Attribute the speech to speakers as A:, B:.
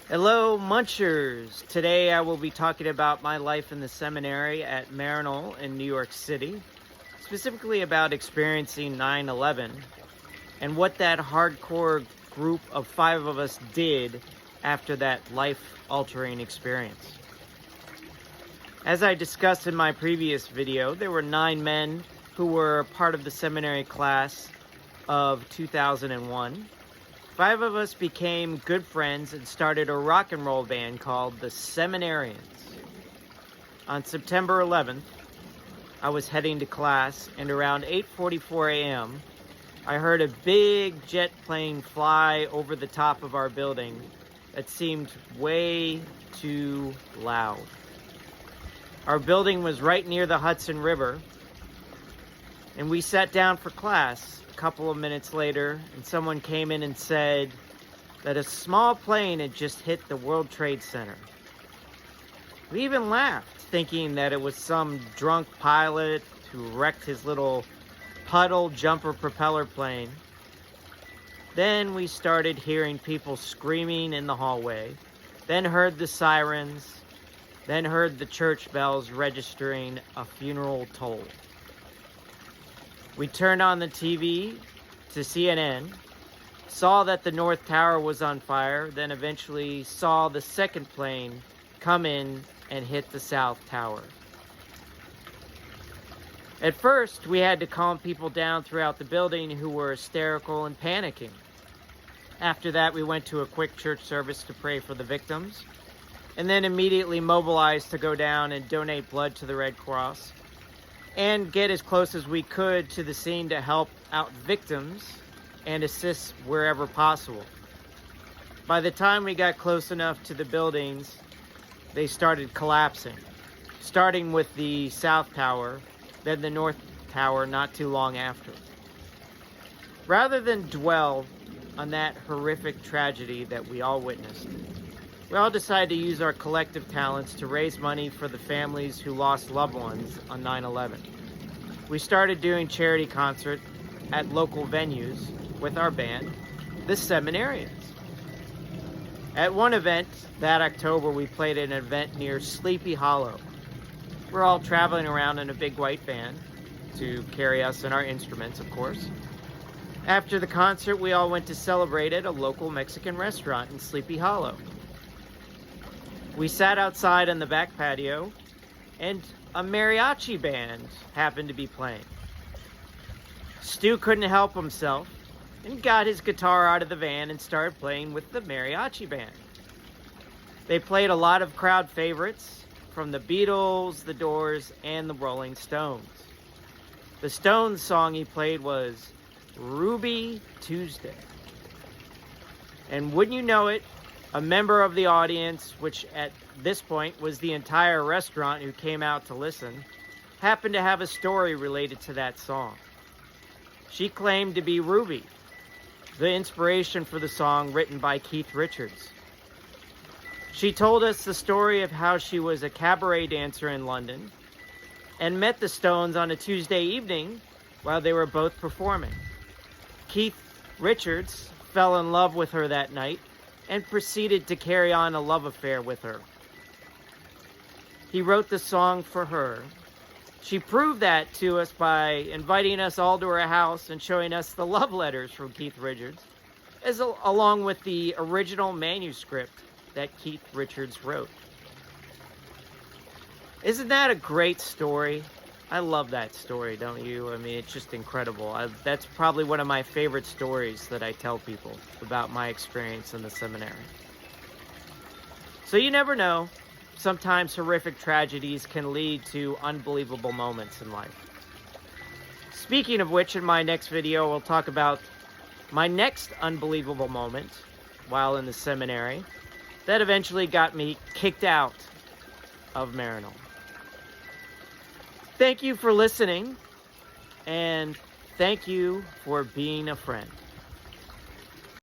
A: Hello, Munchers! Today I will be talking about my life in the seminary at Maryknoll in New York City, specifically about experiencing 9/11 and what that hardcore group of 5 of us did after that life-altering experience. As I discussed in my previous video, there were 9 men who were part of the seminary class of 2001. 5 of us became good friends and started a rock and roll band called the Seminarians. On September 11th, I was heading to class, and around 8:44 a.m., I heard a big jet plane fly over the top of our building that seemed way too loud. Our building was right near the Hudson River, and we sat down for class. A couple of minutes later, and someone came in and said that a small plane had just hit the World Trade Center. We even laughed, thinking that it was some drunk pilot who wrecked his little puddle jumper propeller plane. Then we started hearing people screaming in the hallway, then heard the sirens, then heard the church bells registering a funeral toll. We turned on the TV to CNN, saw that the North Tower was on fire, then eventually saw the second plane come in and hit the South Tower. At first, we had to calm people down throughout the building who were hysterical and panicking. After that, we went to a quick church service to pray for the victims, and then immediately mobilized to go down and donate blood to the Red Cross and get as close as we could to the scene to help out victims and assist wherever possible. By the time we got close enough to the buildings, they started collapsing, starting with the South Tower, then the North Tower not too long after. Rather than dwell on that horrific tragedy that we all witnessed, we all decided to use our collective talents to raise money for the families who lost loved ones on 9/11. We started doing charity concerts at local venues with our band, the Seminarians. At one event that October, we played at an event near Sleepy Hollow. We're all traveling around in a big white van to carry us and our instruments, of course. After the concert, we all went to celebrate at a local Mexican restaurant in Sleepy Hollow. We sat outside on the back patio, and a mariachi band happened to be playing. Stu couldn't help himself and got his guitar out of the van and started playing with the mariachi band. They played a lot of crowd favorites from the Beatles, the Doors, and the Rolling Stones. The Stones song he played was Ruby Tuesday. And wouldn't you know it, a member of the audience, which at this point was the entire restaurant who came out to listen, happened to have a story related to that song. She claimed to be Ruby, the inspiration for the song written by Keith Richards. She told us the story of how she was a cabaret dancer in London and met the Stones on a Tuesday evening while they were both performing. Keith Richards fell in love with her that night and proceeded to carry on a love affair with her. He wrote the song for her. She proved that to us by inviting us all to her house and showing us the love letters from Keith Richards, along with the original manuscript that Keith Richards wrote. Isn't that a great story? I love that story, don't you? I mean, it's just incredible. That's probably one of my favorite stories that I tell people about my experience in the seminary. So you never know. Sometimes horrific tragedies can lead to unbelievable moments in life. Speaking of which, in my next video, we'll talk about my next unbelievable moment while in the seminary that eventually got me kicked out of Maryknoll. Thank you for listening, and thank you for being a friend.